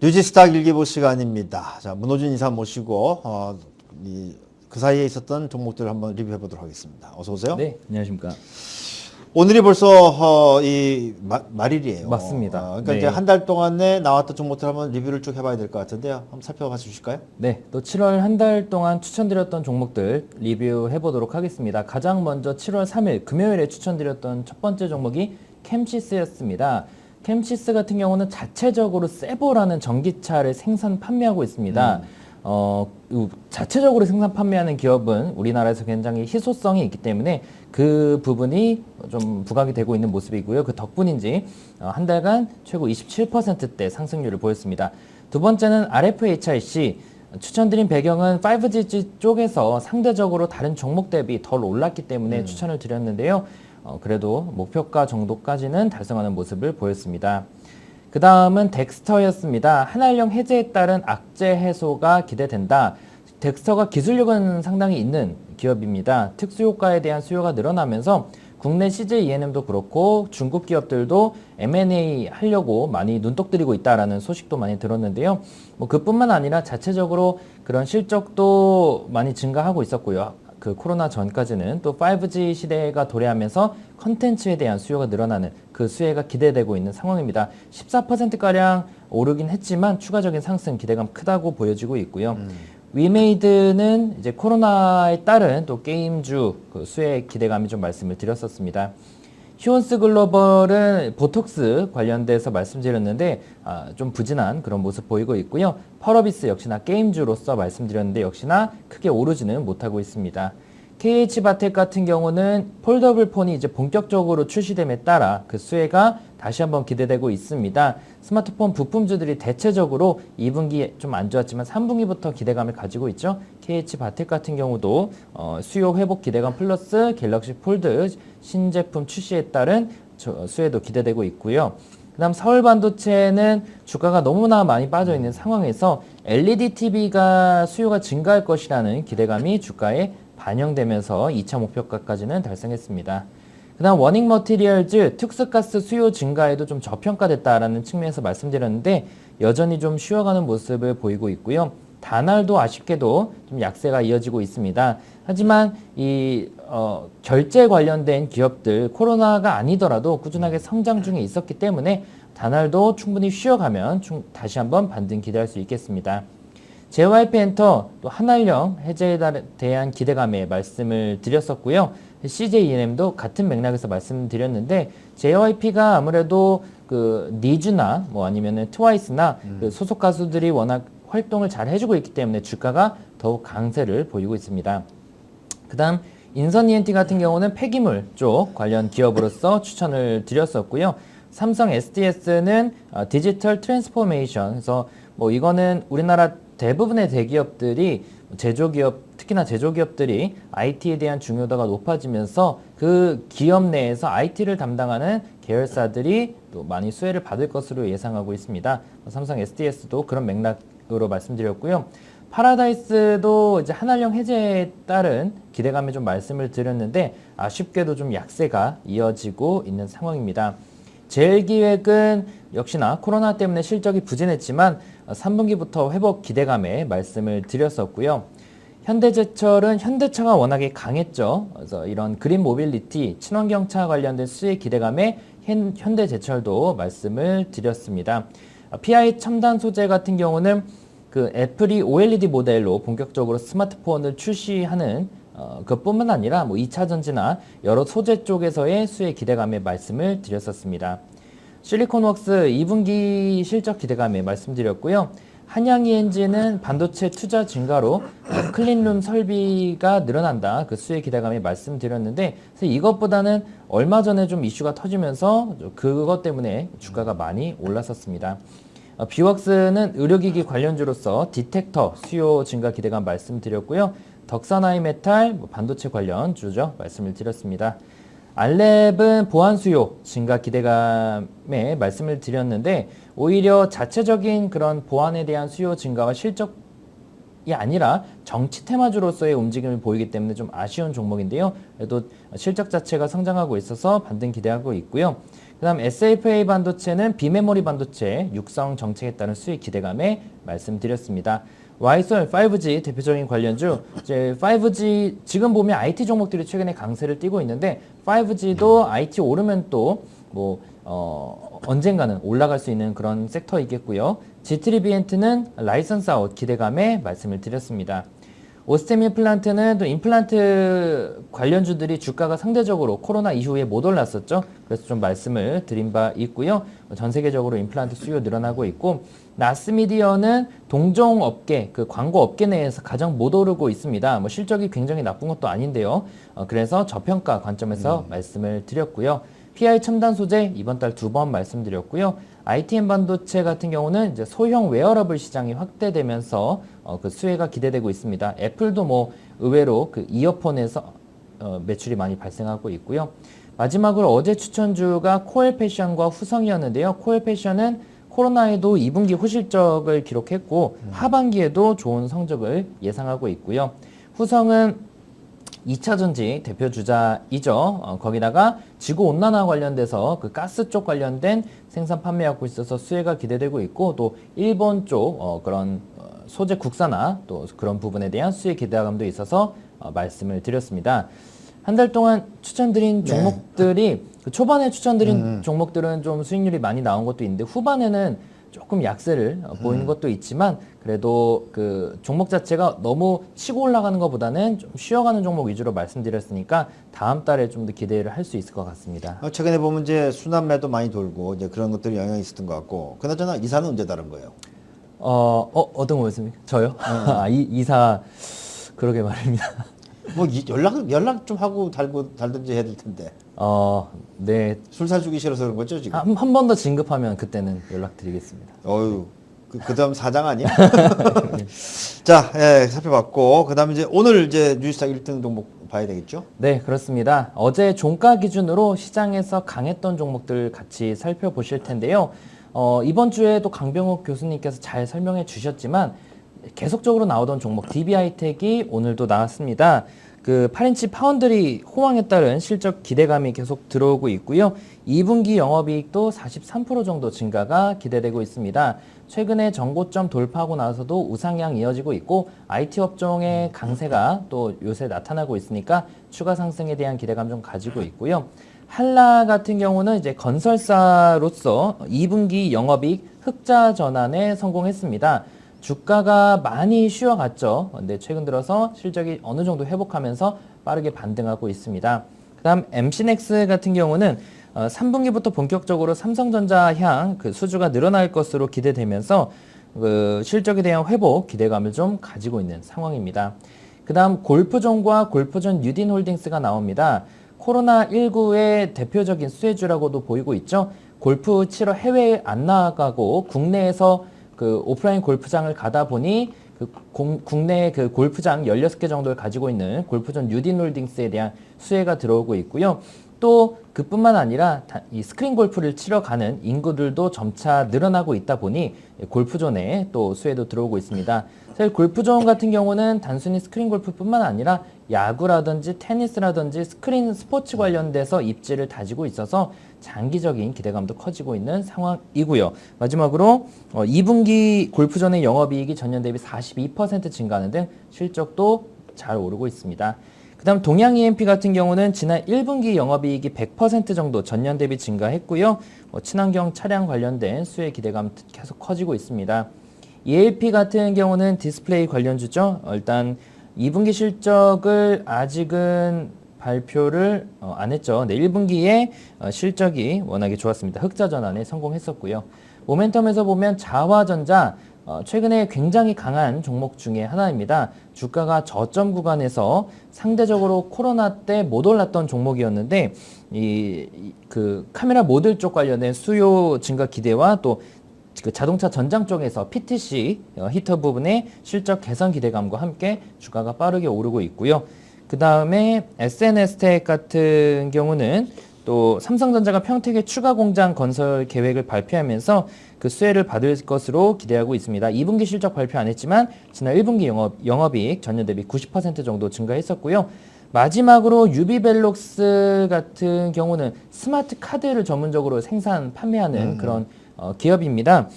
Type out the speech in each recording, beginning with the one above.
뉴지스탁 일기보 시간입니다. 자, 문호준 이사 모시고 그 사이에 있었던 종목들을 한번 리뷰해 보도록 하겠습니다. 어서 오세요. 네, 안녕하십니까. 오늘이 벌써 말일이에요. 맞습니다. 그러니까 네. 이제 한 달 동안에 나왔던 종목들 한번 리뷰를 쭉 해봐야 될 것 같은데요. 한번 살펴봐 주실까요? 네, 또 7월 한 달 동안 추천드렸던 종목들 리뷰해 보도록 하겠습니다. 가장 먼저 7월 3일 금요일에 추천드렸던 첫 번째 종목이 캠시스였습니다. 캠시스 같은 경우는 자체적으로 세보라는 전기차를 생산 판매하고 있습니다. 자체적으로 생산 판매하는 기업은 우리나라에서 굉장히 희소성이 있기 때문에 그 부분이 좀 부각이 되고 있는 모습이고요. 그 덕분인지 한 달간 최고 27%대 상승률을 보였습니다. 두 번째는 RFHIC. 추천드린 배경은 5G 쪽에서 상대적으로 다른 종목 대비 덜 올랐기 때문에 추천을 드렸는데요. 그래도 목표가 정도까지는 달성하는 모습을 보였습니다. 그 다음은 덱스터였습니다. 한알령 해제에 따른 악재 해소가 기대된다. 덱스터가 기술력은 상당히 있는 기업입니다. 특수효과에 대한 수요가 늘어나면서 국내 CJ ENM도 그렇고 중국 기업들도 M&A 하려고 많이 눈독 들이고 있다라는 소식도 많이 들었는데요. 그뿐만 아니라 자체적으로 그런 실적도 많이 증가하고 있었고요. 그 코로나 전까지는 또 5G 시대가 도래하면서 컨텐츠에 대한 수요가 늘어나는 그 수혜가 기대되고 있는 상황입니다. 14%가량 오르긴 했지만 추가적인 상승 기대감 크다고 보여지고 있고요. 위메이드는 이제 코로나에 따른 또 게임주 그 수혜 기대감이 좀 말씀을 드렸었습니다. 히온스 글로벌은 보톡스 관련돼서 말씀드렸는데 좀 부진한 그런 모습 보이고 있고요. 펄어비스 역시나 게임주로서 말씀드렸는데 역시나 크게 오르지는 못하고 있습니다. KH바텍 같은 경우는 폴더블 폰이 이제 본격적으로 출시됨에 따라 그 수혜가 다시 한번 기대되고 있습니다. 스마트폰 부품주들이 대체적으로 2분기 좀 안 좋았지만 3분기부터 기대감을 가지고 있죠. KH바텍 같은 경우도 수요 회복 기대감 플러스 갤럭시 폴드 신제품 출시에 따른 수혜도 기대되고 있고요. 그 다음 서울반도체는 주가가 너무나 많이 빠져있는 상황에서 LED TV가 수요가 증가할 것이라는 기대감이 주가에 반영되면서 2차 목표가까지는 달성했습니다. 그 다음 워닝 머티리얼즈 특수가스 수요 증가에도 좀 저평가됐다라는 측면에서 말씀드렸는데 여전히 좀 쉬어가는 모습을 보이고 있고요. 다날도 아쉽게도 좀 약세가 이어지고 있습니다. 하지만 이 결제 관련된 기업들 코로나가 아니더라도 꾸준하게 성장 중에 있었기 때문에 다날도 충분히 쉬어가면 다시 한번 반등 기대할 수 있겠습니다. JYP엔터 또 한알령 해제에 대한 기대감에 말씀을 드렸었고요. CJ ENM도 같은 맥락에서 말씀드렸는데 JYP가 아무래도 그 니즈나 뭐 아니면은 트와이스나 그 소속 가수들이 워낙 활동을 잘 해주고 있기 때문에 주가가 더욱 강세를 보이고 있습니다. 그 다음 인선 ENT 같은 경우는 폐기물 쪽 관련 기업으로서 추천을 드렸었고요. 삼성 SDS는 디지털 트랜스포메이션, 그래서 뭐 이거는 우리나라 대부분의 대기업들이 제조기업, 특히나 제조기업들이 IT에 대한 중요도가 높아지면서 그 기업 내에서 IT를 담당하는 계열사들이 또 많이 수혜를 받을 것으로 예상하고 있습니다. 삼성 SDS도 그런 맥락으로 말씀드렸고요. 파라다이스도 이제 한알령 해제에 따른 기대감에 좀 말씀을 드렸는데 아쉽게도 좀 약세가 이어지고 있는 상황입니다. 제일기획은 역시나 코로나 때문에 실적이 부진했지만 3분기부터 회복 기대감에 말씀을 드렸었고요. 현대제철은 현대차가 워낙에 강했죠. 그래서 이런 그린 모빌리티, 친환경차 관련된 수혜 기대감에 현대제철도 말씀을 드렸습니다. PI 첨단 소재 같은 경우는 그 애플이 OLED 모델로 본격적으로 스마트폰을 출시하는 그것뿐만 아니라 뭐 2차 전지나 여러 소재 쪽에서의 수혜 기대감에 말씀을 드렸었습니다. 실리콘웍스 2분기 실적 기대감에 말씀드렸고요. 한양ENG는 반도체 투자 증가로 클린룸 설비가 늘어난다. 그 수혜 기대감에 말씀드렸는데 그래서 이것보다는 얼마 전에 좀 이슈가 터지면서 그것 때문에 주가가 많이 올랐었습니다. 비웍스는 의료기기 관련주로서 디텍터 수요 증가 기대감 말씀드렸고요. 덕산하이메탈 반도체 관련주죠. 말씀을 드렸습니다. 알랩은 보안 수요 증가 기대감에 말씀을 드렸는데 오히려 자체적인 그런 보안에 대한 수요 증가와 실적이 아니라 정치 테마주로서의 움직임을 보이기 때문에 좀 아쉬운 종목인데요. 그래도 실적 자체가 성장하고 있어서 반등 기대하고 있고요. 그다음 SFA 반도체는 비메모리 반도체 육성 정책에 따른 수익 기대감에 말씀드렸습니다. 와이솔 5G 대표적인 관련주, 이제 5G 지금 보면 IT 종목들이 최근에 강세를 띠고 있는데 5G도 IT 오르면 또 뭐 언젠가는 올라갈 수 있는 그런 섹터이겠고요. G3비엔트는 라이선스 아웃 기대감에 말씀을 드렸습니다. 오스템 임플란트는 또 임플란트 관련주들이 주가가 상대적으로 코로나 이후에 못 올랐었죠. 그래서 좀 말씀을 드린 바 있고요. 전 세계적으로 임플란트 수요 늘어나고 있고, 나스미디어는 동종 업계, 그 광고 업계 내에서 가장 못 오르고 있습니다. 뭐 실적이 굉장히 나쁜 것도 아닌데요. 그래서 저평가 관점에서 말씀을 드렸고요. PI 첨단 소재 이번 달 2번 말씀드렸고요. ITM 반도체 같은 경우는 이제 소형 웨어러블 시장이 확대되면서 그 수혜가 기대되고 있습니다. 애플도 뭐 의외로 그 이어폰에서 매출이 많이 발생하고 있고요. 마지막으로 어제 추천주가 코엘 패션과 후성이었는데요. 코엘 패션은 코로나에도 2분기 후실적을 기록했고 하반기에도 좋은 성적을 예상하고 있고요. 후성은 2차전지 대표 주자이죠. 거기다가 지구온난화 관련돼서 그 가스 쪽 관련된 생산 판매하고 있어서 수혜가 기대되고 있고, 또 일본 쪽 그런 소재 국산화 또 그런 부분에 대한 수혜 기대감도 있어서 말씀을 드렸습니다. 한 달 동안 추천드린 종목들이 그 초반에 추천드린 종목들은 좀 수익률이 많이 나온 것도 있는데 후반에는 조금 약세를 보이는 것도 있지만, 그래도 그 종목 자체가 너무 치고 올라가는 것보다는 좀 쉬어가는 종목 위주로 말씀드렸으니까 다음 달에 좀 더 기대를 할 수 있을 것 같습니다. 최근에 보면 이제 순환매도 많이 돌고 이제 그런 것들이 영향이 있었던 것 같고, 그나저나 이사는 언제 다른 거예요? 어떤 거였습니까? 저요? 이사 그러게 말입니다. 뭐 연락 좀 하고 달든지 해야 될 텐데. 네. 술 사주기 싫어서 그런 거죠 지금? 한 번 더 진급하면 그때는 연락드리겠습니다. 어유. 그다음 사장 아니야? 자, 살펴봤고, 그다음에 이제 오늘 이제 뉴스타 1등 종목 봐야 되겠죠? 네, 그렇습니다. 어제 종가 기준으로 시장에서 강했던 종목들 같이 살펴보실 텐데요. 이번 주에도 강병욱 교수님께서 잘 설명해 주셨지만 계속적으로 나오던 종목 DB하이텍이 오늘도 나왔습니다. 그 8인치 파운드리 호황에 따른 실적 기대감이 계속 들어오고 있고요. 2분기 영업이익도 43% 정도 증가가 기대되고 있습니다. 최근에 전고점 돌파하고 나서도 우상향 이어지고 있고 IT 업종의 강세가 또 요새 나타나고 있으니까 추가 상승에 대한 기대감 좀 가지고 있고요. 한라 같은 경우는 이제 건설사로서 2분기 영업이익 흑자 전환에 성공했습니다. 주가가 많이 쉬어갔죠. 근데 최근 들어서 실적이 어느 정도 회복하면서 빠르게 반등하고 있습니다. 그다음 MC넥스 같은 경우는 3분기부터 본격적으로 삼성전자 향 그 수주가 늘어날 것으로 기대되면서 그 실적에 대한 회복 기대감을 좀 가지고 있는 상황입니다. 그다음 골프존과 골프존 뉴딘홀딩스가 나옵니다. 코로나19의 대표적인 수혜주라고도 보이고 있죠. 골프 치러 해외에 안 나가고 국내에서 그 오프라인 골프장을 가다 보니 그 국내 그 골프장 16개 정도를 가지고 있는 골프존 뉴딘홀딩스에 대한 수혜가 들어오고 있고요. 또 그뿐만 아니라 이 스크린 골프를 치러 가는 인구들도 점차 늘어나고 있다 보니 골프존에 또 수혜도 들어오고 있습니다. 사실 골프존 같은 경우는 단순히 스크린 골프뿐만 아니라 야구라든지 테니스라든지 스크린 스포츠 관련돼서 입지를 다지고 있어서 장기적인 기대감도 커지고 있는 상황이고요. 마지막으로 2분기 골프존의 영업이익이 전년 대비 42% 증가하는 등 실적도 잘 오르고 있습니다. 그 다음 동양 EMP 같은 경우는 지난 1분기 영업이익이 100% 정도 전년 대비 증가했고요. 친환경 차량 관련된 수혜 기대감 계속 커지고 있습니다. ELP 같은 경우는 디스플레이 관련주죠. 일단 2분기 실적을 아직은 발표를 안 했죠. 네, 1분기에 실적이 워낙에 좋았습니다. 흑자 전환에 성공했었고요. 모멘텀에서 보면 자화전자 최근에 굉장히 강한 종목 중에 하나입니다. 주가가 저점 구간에서 상대적으로 코로나 때 못 올랐던 종목이었는데 그 카메라 모듈 쪽 관련된 수요 증가 기대와 또 그 자동차 전장 쪽에서 PTC 히터 부분의 실적 개선 기대감과 함께 주가가 빠르게 오르고 있고요. 그 다음에 SNS텍 같은 경우는 또 삼성전자가 평택에 추가 공장 건설 계획을 발표하면서 그 수혜를 받을 것으로 기대하고 있습니다. 2분기 실적 발표 안 했지만 지난 1분기 영업이익 전년 대비 90% 정도 증가했었고요. 마지막으로 유비벨록스 같은 경우는 스마트 카드를 전문적으로 생산, 판매하는 그런 기업입니다.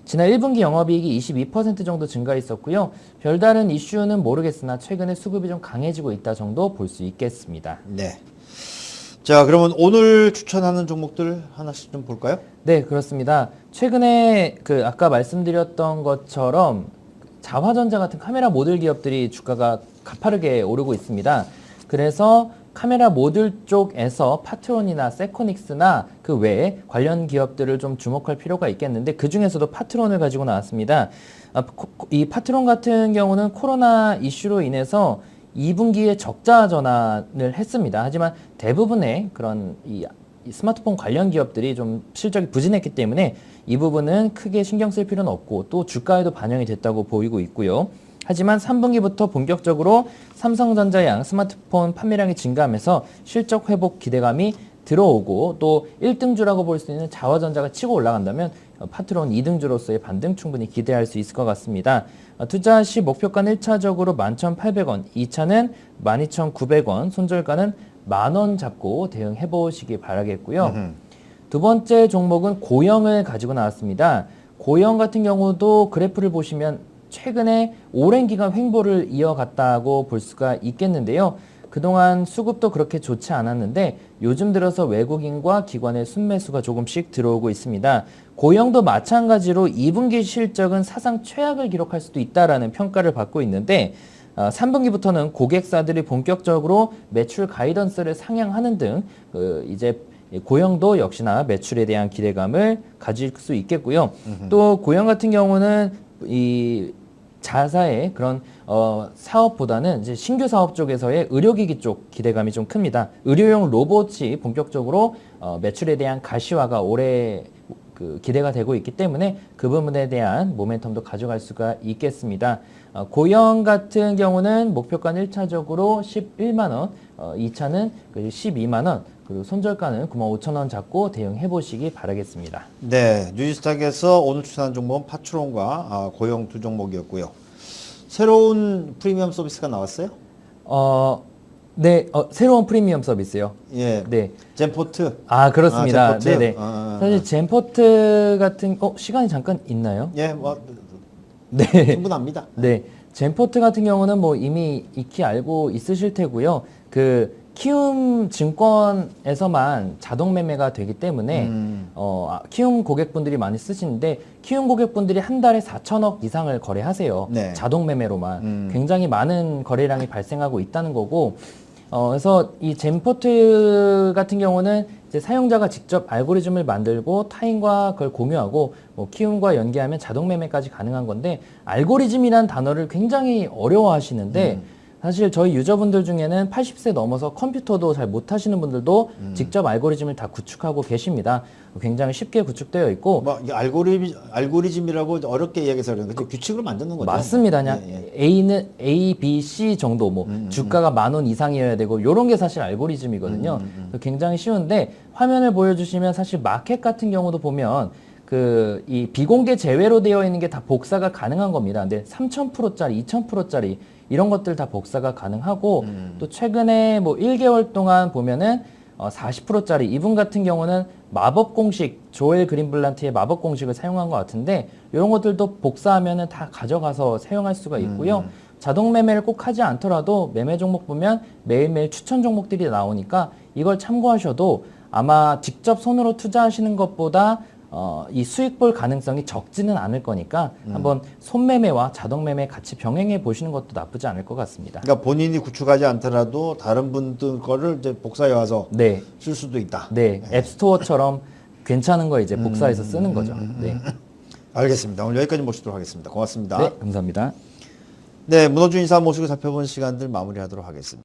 지난 1분기 영업이익이 22% 정도 증가했었고요. 별다른 이슈는 모르겠으나 최근에 수급이 좀 강해지고 있다 정도 볼 수 있겠습니다. 네. 자, 그러면 오늘 추천하는 종목들 하나씩 좀 볼까요? 네, 그렇습니다. 최근에 그 아까 말씀드렸던 것처럼 자화전자 같은 카메라 모듈 기업들이 주가가 가파르게 오르고 있습니다. 그래서 카메라 모듈 쪽에서 파트론이나 세코닉스나 그 외에 관련 기업들을 좀 주목할 필요가 있겠는데 그 중에서도 파트론을 가지고 나왔습니다. 이 파트론 같은 경우는 코로나 이슈로 인해서 2분기에 적자 전환을 했습니다. 하지만 대부분의 그런 이 스마트폰 관련 기업들이 좀 실적이 부진했기 때문에 이 부분은 크게 신경 쓸 필요는 없고 또 주가에도 반영이 됐다고 보이고 있고요. 하지만 3분기부터 본격적으로 삼성전자 양 스마트폰 판매량이 증가하면서 실적 회복 기대감이 들어오고 또 1등주라고 볼 수 있는 자화전자가 치고 올라간다면 파트론 2등주로서의 반등 충분히 기대할 수 있을 것 같습니다. 투자 시 목표가는 1차적으로 11,800원, 2차는 12,900원, 손절가는 10,000원 잡고 대응해 보시기 바라겠고요. 두 번째 종목은 고영을 가지고 나왔습니다. 고영 같은 경우도 그래프를 보시면 최근에 오랜 기간 횡보를 이어갔다고 볼 수가 있겠는데요. 그동안 수급도 그렇게 좋지 않았는데 요즘 들어서 외국인과 기관의 순매수가 조금씩 들어오고 있습니다. 고영도 마찬가지로 2분기 실적은 사상 최악을 기록할 수도 있다라는 평가를 받고 있는데 3분기부터는 고객사들이 본격적으로 매출 가이던스를 상향하는 등 이제 고영도 역시나 매출에 대한 기대감을 가질 수 있겠고요. 또 고영 같은 경우는 이 자사의 그런 사업보다는 이제 신규 사업 쪽에서의 의료기기 쪽 기대감이 좀 큽니다. 의료용 로봇이 본격적으로 매출에 대한 가시화가 올해 기대가 되고 있기 때문에 그 부분에 대한 모멘텀도 가져갈 수가 있겠습니다. 고영 같은 경우는 목표가는 1차적으로 11만 원, 2차는 12만 원, 그리고 손절가는 95,000원 잡고 대응해 보시기 바라겠습니다. 네, 뉴스탁에서 오늘 추천한 종목은 파트론과 고영 두 종목이었고요. 새로운 프리미엄 서비스가 나왔어요? 네, 새로운 프리미엄 서비스요. 예, 네. 젠포트. 그렇습니다. 젠포트. 네네. 사실 젠포트 같은 시간이 잠깐 있나요? 예, 뭐 네. 충분합니다. 네. 젠포트 같은 경우는 뭐 이미 익히 알고 있으실 테고요. 키움 증권에서만 자동 매매가 되기 때문에 키움 고객분들이 많이 쓰시는데 키움 고객분들이 한 달에 4천억 이상을 거래하세요. 네. 자동 매매로만 굉장히 많은 거래량이 발생하고 있다는 거고 그래서 이 젠포트 같은 경우는 이제 사용자가 직접 알고리즘을 만들고 타인과 그걸 공유하고 뭐 키움과 연계하면 자동 매매까지 가능한 건데 알고리즘이란 단어를 굉장히 어려워하시는데 사실 저희 유저분들 중에는 80세 넘어서 컴퓨터도 잘 못하시는 분들도 직접 알고리즘을 다 구축하고 계십니다. 굉장히 쉽게 구축되어 있고 뭐 이게 알고리즘이라고 어렵게 이야기해서 그러는데 규칙으로 만드는 거죠. 맞습니다. 그냥 A는 A, B, C 정도 뭐 주가가 10,000원 이상이어야 되고 이런 게 사실 알고리즘이거든요. 굉장히 쉬운데 화면을 보여주시면 사실 마켓 같은 경우도 보면 이 비공개 제외로 되어 있는 게 다 복사가 가능한 겁니다. 근데 3,000%짜리, 2,000%짜리 이런 것들 다 복사가 가능하고 또 최근에 뭐 1개월 동안 보면은 40%짜리 이분 같은 경우는 마법 공식 조엘 그린블란트의 마법 공식을 사용한 것 같은데 이런 것들도 복사하면은 다 가져가서 사용할 수가 있고요. 자동 매매를 꼭 하지 않더라도 매매 종목 보면 매일매일 추천 종목들이 나오니까 이걸 참고하셔도 아마 직접 손으로 투자하시는 것보다 이 수익 볼 가능성이 적지는 않을 거니까 한번 손매매와 자동매매 같이 병행해 보시는 것도 나쁘지 않을 것 같습니다. 그러니까 본인이 구축하지 않더라도 다른 분들 거를 이제 복사해 와서 네. 쓸 수도 있다. 네. 앱스토어처럼 괜찮은 거 이제 복사해서 쓰는 거죠. 네. 알겠습니다. 오늘 여기까지 모시도록 하겠습니다. 고맙습니다. 네, 감사합니다. 네, 문호준 이사 모시고 살펴본 시간들 마무리하도록 하겠습니다.